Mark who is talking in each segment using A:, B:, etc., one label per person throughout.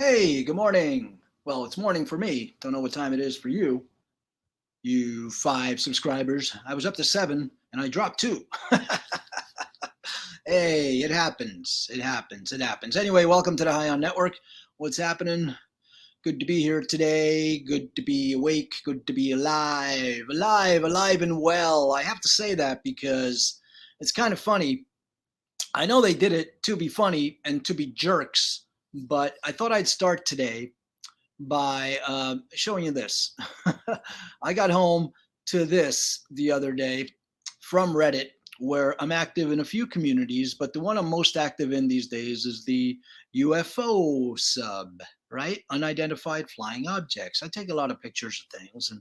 A: Hey, good morning. Well, it's morning for me. Don't know what time it is for you. You 5 subscribers. I was up to 7 and I dropped 2. Hey, it happens. It happens. It happens. Anyway, welcome to the High On Network. What's happening? Good to be here today. Good to be awake. Good to be alive. Alive and well. I have to say that because it's kind of funny. I know they did it to be funny and to be jerks, but I thought I'd start today by showing you this. I got home to this the other day from Reddit, where I'm active in a few communities, but the one I'm most active in these days is the UFO sub, right? Unidentified flying objects. I take a lot of pictures of things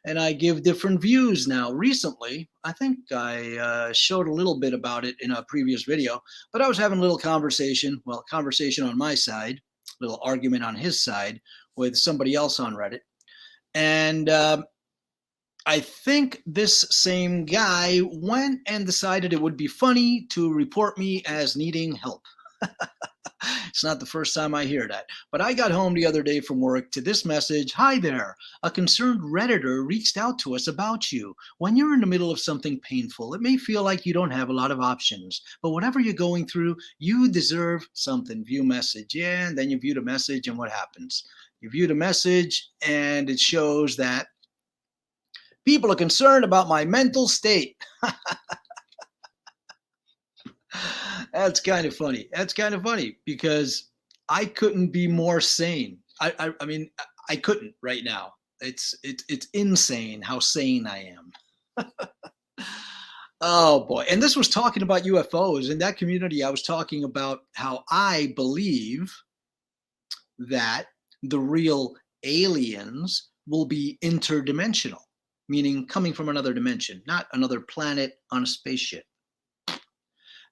A: and I give different views now. Recently, I think I showed a little bit about it in a previous video, but I was having a little conversation, conversation on my side, a little argument on his side with somebody else on Reddit. And I think this same guy went and decided it would be funny to report me as needing help. It's not the first time I hear that. But I got home the other day from work to this message. Hi there. A concerned Redditor reached out to us about you. When you're in the middle of something painful, it may feel like you don't have a lot of options. But whatever you're going through, you deserve something. View message. Yeah, and then you view the message, and what happens? You view the message, and it shows that people are concerned about my mental state. That's kind of funny. That's kind of funny because I couldn't be more sane. I mean, I couldn't right now. It's insane how sane I am. Oh boy. And this was talking about UFOs. In that community, I was talking about how I believe that the real aliens will be interdimensional, meaning coming from another dimension, not another planet on a spaceship.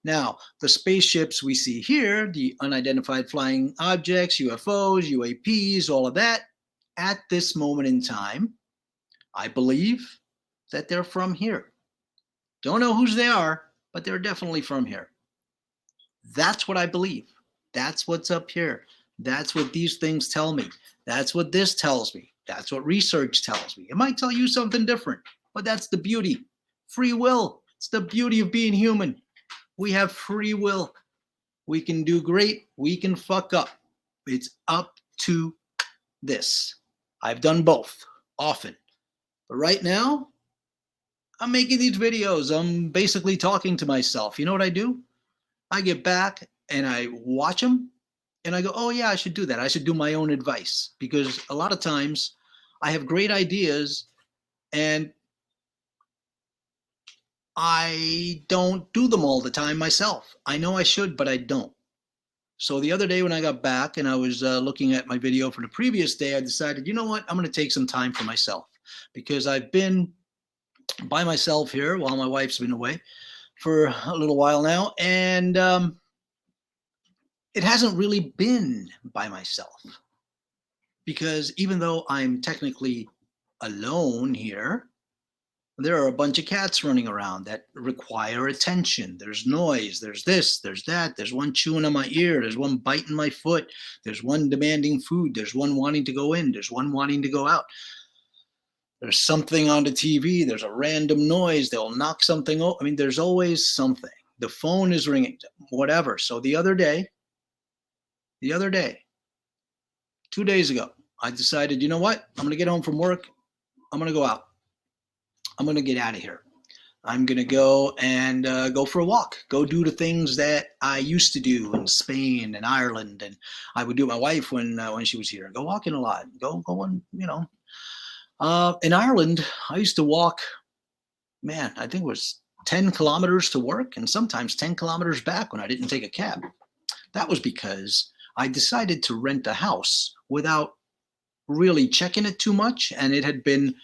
A: Now, the spaceships we see here, the unidentified flying objects, UFOs, UAPs, all of that, at this moment in time, I believe that they're from here. Don't know whose they are, but they're definitely from here. That's what I believe. That's what's up here. That's what these things tell me. That's what this tells me. That's what research tells me. It might tell you something different, but that's the beauty. Free will. It's the beauty of being human. We have free will. We can do great. We can fuck up. It's up to this. I've done both often. But right now, I'm making these videos. I'm basically talking to myself. You know what I do? I get back and I watch them and I go, oh yeah, I should do that. I should do my own advice because a lot of times I have great ideas and I don't do them all the time myself. I know I should, but I don't. So the other day when I got back and I was looking at my video for the previous day, I decided, you know what? I'm going to take some time for myself because I've been by myself here while my wife's been away for a little while now. And it hasn't really been by myself because even though I'm technically alone here, there are a bunch of cats running around that require attention. There's noise, there's this, there's that, there's one chewing on my ear, there's one biting my foot, there's one demanding food, there's one wanting to go in, there's one wanting to go out. There's something on the TV, there's a random noise, they'll knock something over. I mean, there's always something. The phone is ringing, whatever. So the other day, 2 days ago, I decided, you know what? I'm going to get home from work. I'm going to go out. I'm going to get out of here. I'm going to go and go for a walk, go do the things that I used to do in Spain and Ireland. And I would do with my wife when she was here. Go walking a lot. Go on, you know. In Ireland, I used to walk, man, I think it was 10 kilometers to work and sometimes 10 kilometers back when I didn't take a cab. That was because I decided to rent a house without really checking it too much. And it had been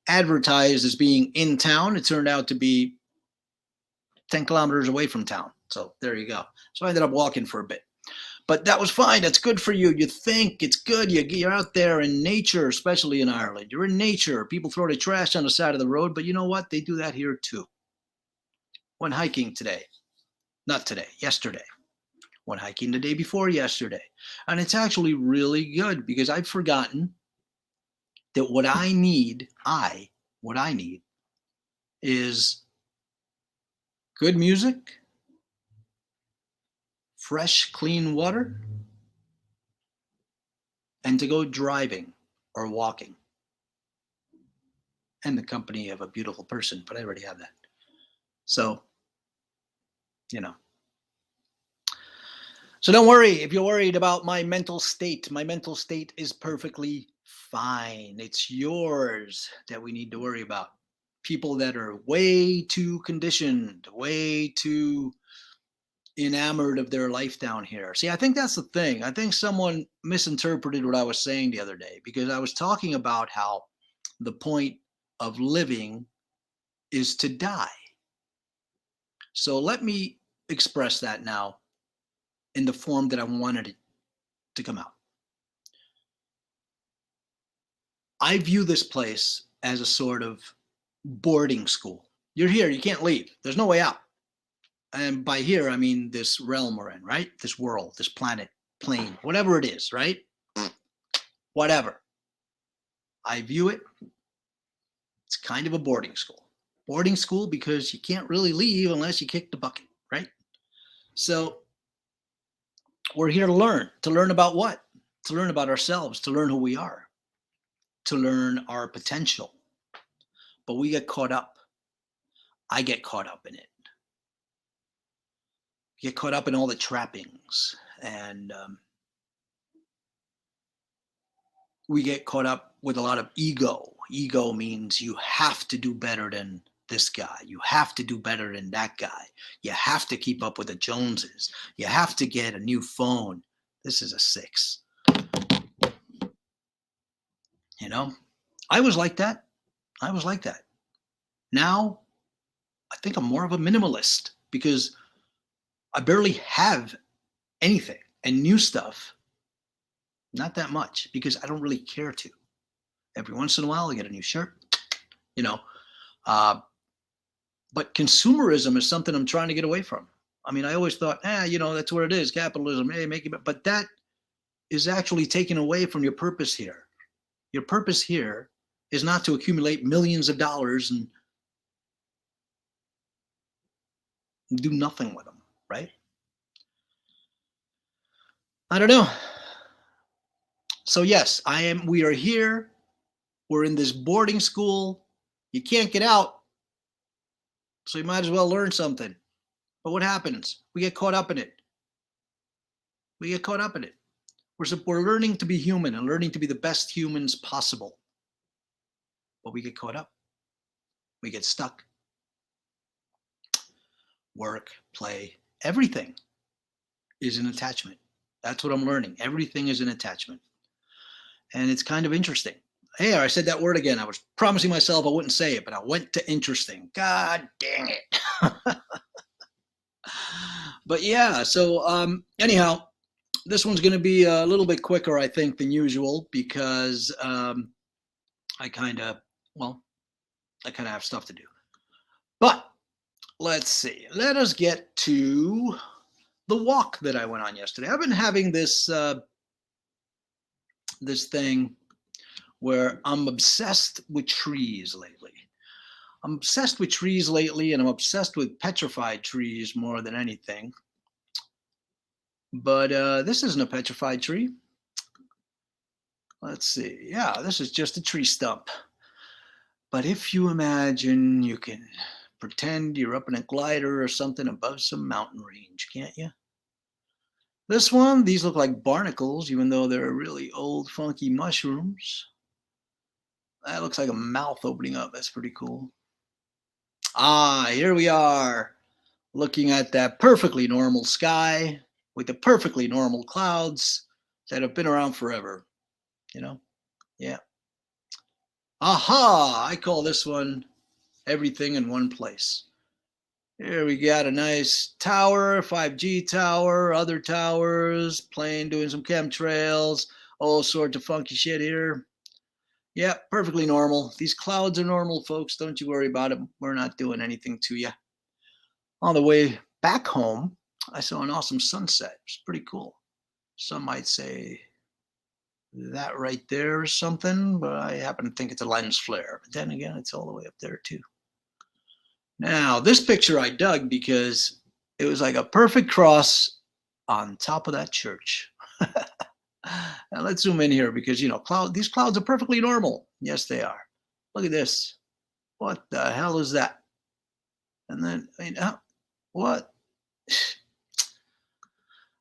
A: advertised as being in town. It turned out to be 10 kilometers away from town. So there you go. So I ended up walking for a bit. But that was fine. That's good for you. You think it's good. You're out there in nature, especially in Ireland. You're in nature. People throw their trash on the side of the road, but you know what? They do that here too. Went hiking today. Not today, yesterday. Went hiking the day before yesterday. And it's actually really good because I've forgotten that what I need is good music, fresh, clean water, and to go driving or walking. And the company of a beautiful person, but I already have that. So, you know. So don't worry if you're worried about my mental state. My mental state is perfectly fine. It's yours that we need to worry about. People that are way too conditioned, way too enamored of their life down here. See, I think that's the thing. I think someone misinterpreted what I was saying the other day because I was talking about how the point of living is to die. So let me express that now in the form that I wanted it to come out. I view this place as a sort of boarding school. You're here, you can't leave. There's no way out. And by here, I mean this realm we're in, right? This world, this planet, plane, whatever it is, right? Whatever. I view it, it's kind of a boarding school. Boarding school because you can't really leave unless you kick the bucket, right? So we're here to learn. To learn about what? To learn about ourselves, to learn who we are, to learn our potential. But we get caught up. I get caught up in it. Get caught up in all the trappings. And we get caught up with a lot of ego. Ego means you have to do better than this guy. You have to do better than that guy. You have to keep up with the Joneses. You have to get a new phone. This is a 6. You know, I was like that. Now, I think I'm more of a minimalist because I barely have anything, and new stuff, not that much because I don't really care to. Every once in a while, I get a new shirt, you know. But consumerism is something I'm trying to get away from. I mean, I always thought, that's what it is, capitalism. Hey, make it, but that is actually taken away from your purpose here. Your purpose here is not to accumulate millions of dollars and do nothing with them, right? I don't know. So yes, we are here. We're in this boarding school. You can't get out. So you might as well learn something. But what happens? We get caught up in it. We're learning to be human and learning to be the best humans possible. But we get caught up. We get stuck. Work, play, everything is an attachment. That's what I'm learning. Everything is an attachment. And it's kind of interesting. Hey, I said that word again. I was promising myself I wouldn't say it, but I went to interesting. God dang it. But yeah, so anyhow, this one's going to be a little bit quicker, I think, than usual because I kind of have stuff to do. But let's see. Let us get to the walk that I went on yesterday. I've been having this thing where I'm obsessed with trees lately. And I'm obsessed with petrified trees more than anything. But this isn't a petrified tree. Let's see. Yeah, this is just a tree stump. But if you imagine, you can pretend you're up in a glider or something above some mountain range, can't you? These look like barnacles, even though they're really old, funky mushrooms. That looks like a mouth opening up. That's pretty cool. Here we are, looking at that perfectly normal sky with the perfectly normal clouds that have been around forever. Yeah. Aha! I call this one everything in one place. Here we got a nice tower, 5G tower, other towers, plane doing some chemtrails, all sorts of funky shit here. Yeah, perfectly normal. These clouds are normal, folks. Don't you worry about it. We're not doing anything to you. On the way back home, I saw an awesome sunset. It's pretty cool. Some might say that right there or something, but I happen to think it's a lens flare. But then again, it's all the way up there too. Now, this picture I dug because it was like a perfect cross on top of that church. Now let's zoom in here because these clouds are perfectly normal. Yes, they are. Look at this. What the hell is that? And then, what?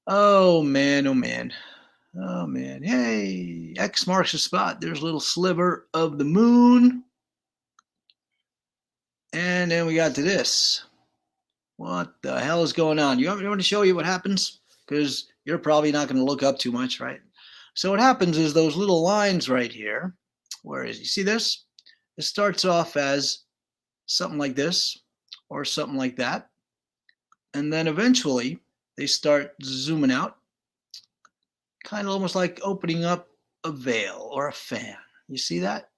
A: Oh man, oh man. Oh man. Hey, X marks the spot. There's a little sliver of the moon. And then we got to this. What the hell is going on? You want me to show you what happens? Because you're probably not going to look up too much, right? So what happens is those little lines right here. Where is you see this? It starts off as something like this or something like that. And then eventually they start zooming out, kind of almost like opening up a veil or a fan. You see that?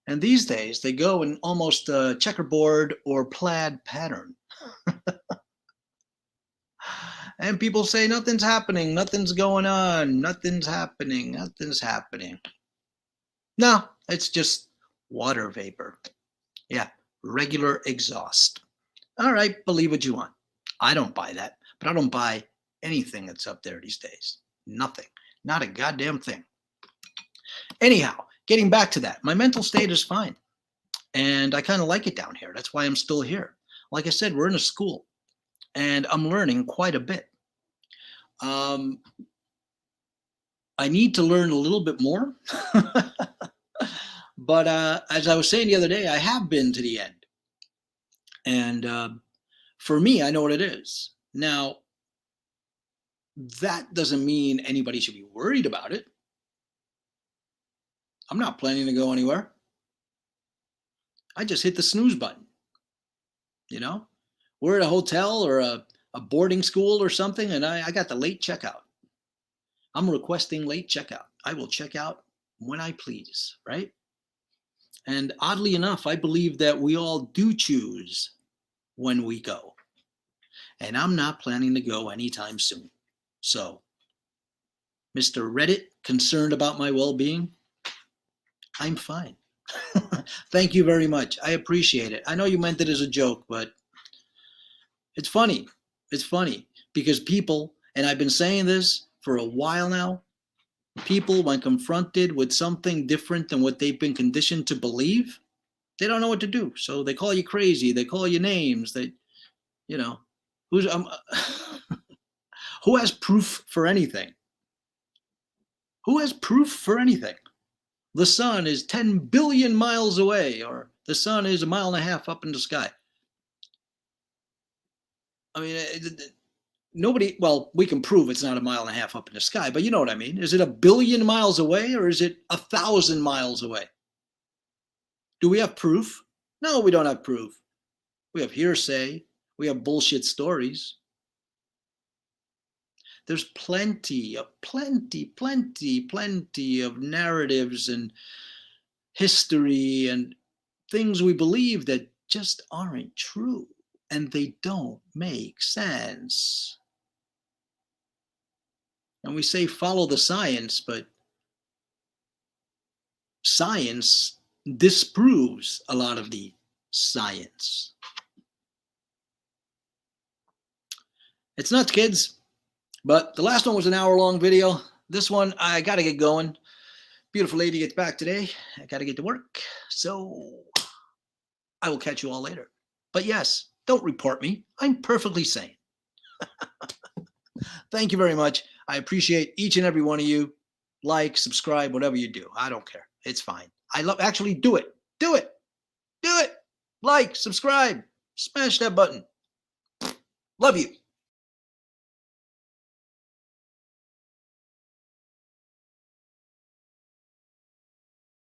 A: And these days they go in almost a checkerboard or plaid pattern. And people say nothing's happening, nothing's going on, nothing's happening, nothing's happening. No, it's just water vapor. Yeah, regular exhaust. All right, believe what you want. I don't buy that, but I don't buy anything that's up there these days. Nothing. Not a goddamn thing. Anyhow, getting back to that, my mental state is fine. And I kind of like it down here. That's why I'm still here. Like I said, we're in a school, and I'm learning quite a bit. I need to learn a little bit more. But as I was saying the other day, I have been to the end. And for me, I know what it is. Now, that doesn't mean anybody should be worried about it. I'm not planning to go anywhere. I just hit the snooze button. We're at a hotel or a boarding school or something, and I got the late checkout. I'm requesting late checkout. I will check out when I please, right? And oddly enough, I believe that we all do choose when we go. And I'm not planning to go anytime soon. So, Mr. Reddit, concerned about my well-being? I'm fine. Thank you very much. I appreciate it. I know you meant it as a joke, but it's funny. It's funny because people, and I've been saying this for a while now, people, when confronted with something different than what they've been conditioned to believe, they don't know what to do. So they call you crazy. They call you names. Who has proof for anything? Who has proof for anything? The sun is 10 billion miles away, or the sun is 1.5 miles up in the sky. I mean, nobody, well, we can prove it's not 1.5 miles up in the sky, but you know what I mean. Is it 1 billion miles away, or is it 1,000 miles away? Do we have proof? No, we don't have proof. We have hearsay. We have bullshit stories. There's plenty of narratives and history and things we believe that just aren't true, and they don't make sense. And we say follow the science, but science disproves a lot of the science. It's nuts, kids. But the last one was an hour-long video. This one, I got to get going. Beautiful lady gets back today. I got to get to work. So I will catch you all later. But yes, don't report me. I'm perfectly sane. Thank you very much. I appreciate each and every one of you. Like, subscribe, whatever you do. I don't care. It's fine. Actually, do it. Do it. Do it. Like, subscribe. Smash that button. Love you.